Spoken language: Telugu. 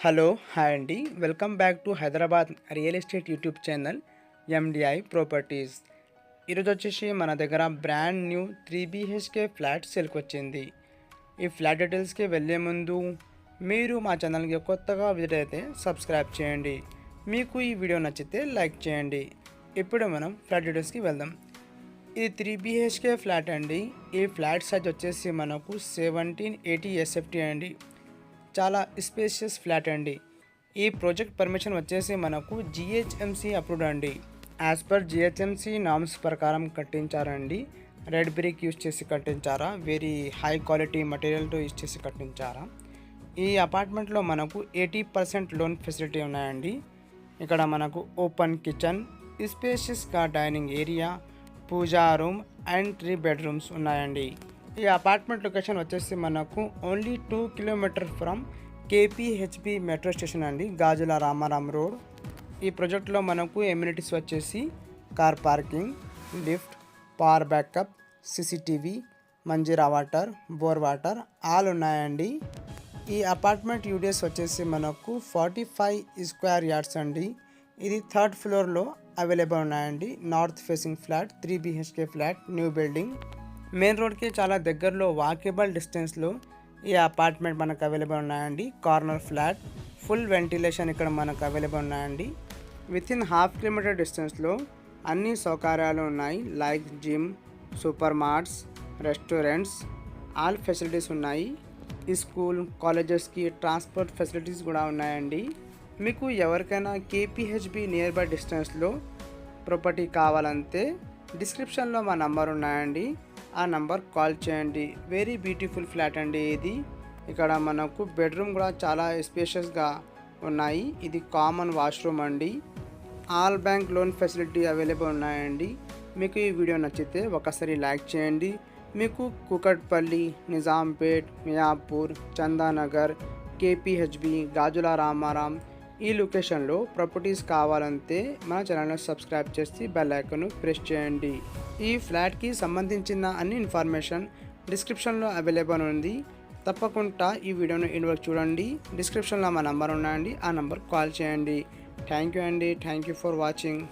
హలో హాయ్ అండి, welcome back to Hyderabad real estate YouTube channel MDI properties. ఈరోజు వచ్చేసి మన దగ్గర బ్రాండ్ న్యూ 3 BHK ఫ్లాట్ సేల్కి వచ్చింది. ఈ ఫ్లాట్ డీటెయిల్స్కి వెళ్ళే ముందు మీరు మా ఛానల్కి కొత్తగా విజిట్ అయితే సబ్స్క్రైబ్ చేయండి. మీకు ఈ వీడియో నచ్చితే లైక్ చేయండి. ఇప్పుడు మనం ఫ్లాట్ డీటెయిల్స్కి వెళ్దాం. ఇది 3 BHK ఫ్లాట్ అండి. ఈ ఫ్లాట్ సైజ్ వచ్చేసి మనకు 1780 SFT అండి. చాలా స్పేషియస్ ఫ్లాట్ అండి. ఈ ప్రాజెక్ట్ పర్మిషన్ వచ్చేసి మనకు GHMC అప్రూవ్డ్ అండి. యాజ్ పర్ GHMC నామ్స్ ప్రకారం కట్టించారండి. రెడ్ బ్రిక్ యూజ్ చేసి కట్టించారా, వెరీ హై క్వాలిటీ మెటీరియల్తో యూజ్ చేసి కట్టించారా. ఈ అపార్ట్మెంట్లో మనకు 80% లోన్ ఫెసిలిటీ ఉన్నాయండి. ఇక్కడ మనకు ఓపెన్ కిచెన్, స్పేషియస్గా dining area, puja room and 3 bedrooms ఉన్నాయండి. ఈ అపార్ట్మెంట్ లొకేషన్ వచ్చేసి మనకు only 2 kilometre from KPHB metro station అండి, గాజుల రామారాం రోడ్. ఈ ప్రాజెక్ట్లో మనకు ఎమ్యూనిటీస్ వచ్చేసి car parking, lift, power backup, CCTV, Manjira water, bore water all ఉన్నాయండి. ఈ అపార్ట్మెంట్ యూడిఎస్ వచ్చేసి మనకు 45 స్క్వేర్ యార్డ్స్ అండి. ఇది 3rd ఫ్లోర్లో అవైలబుల్ ఉన్నాయండి. North facing flat, 3 BHK flat, new building. Main రోడ్కి చాలా దగ్గరలో వాకేబుల్ డిస్టెన్స్లో ఈ అపార్ట్మెంట్ మనకు అవైలబుల్ ఉన్నాయండి. కార్నర్ ఫ్లాట్, ఫుల్ వెంటిలేషన్ ఇక్కడ మనకు అవైలబుల్ ఉన్నాయండి. వితిన్ 1/2 కిలోమీటర్ డిస్టెన్స్లో అన్ని సౌకర్యాలు ఉన్నాయి. Like gym, super marts, restaurants all facilities ఉన్నాయి. ఈ స్కూల్, కాలేజెస్కి ట్రాన్స్పోర్ట్ ఫెసిలిటీస్ కూడా ఉన్నాయండి. మీకు ఎవరికైనా KPHB నియర్ బై డిస్టెన్స్లో ప్రాపర్టీ కావాలంటే డిస్క్రిప్షన్లో మా నంబర్ ఉన్నాయండి, ఆ నంబర్ కాల్ చేయండి. వెరీ బ్యూటిఫుల్ ఫ్లాట్ అండి ఇది. ఇక్కడ మనకు బెడ్రూమ్ కూడా చాలా స్పేషియస్గా ఉన్నాయి. ఇది కామన్ వాష్రూమ్ అండి. All bank loan facility available ఉన్నాయండి. మీకు ఈ వీడియో నచ్చితే ఒకసారి లైక్ చేయండి. మీకు కూకట్పల్లి, నిజాంపేట్, మియాపూర్, చందానగర్, KPHB, గాజుల రామారాం ఈ లొకేషన్లో ప్రాపర్టీస్ కావాలంటే మన ఛానల్ని సబ్స్క్రైబ్ చేసి బెల్ ఐకాన్ ప్రెస్ చేయండి. ఈ ఫ్లాట్కి సంబంధించిన అన్ని ఇన్ఫర్మేషన్ డిస్క్రిప్షన్లో అవైలబుల్ ఉంది. తప్పకుండా ఈ వీడియోను ఇన్వెస్ట్ చూడండి. డిస్క్రిప్షన్లో మా నంబర్ ఉన్నాయండి, ఆ నంబర్ కాల్ చేయండి. థ్యాంక్ యూ అండి. Thank you for watching.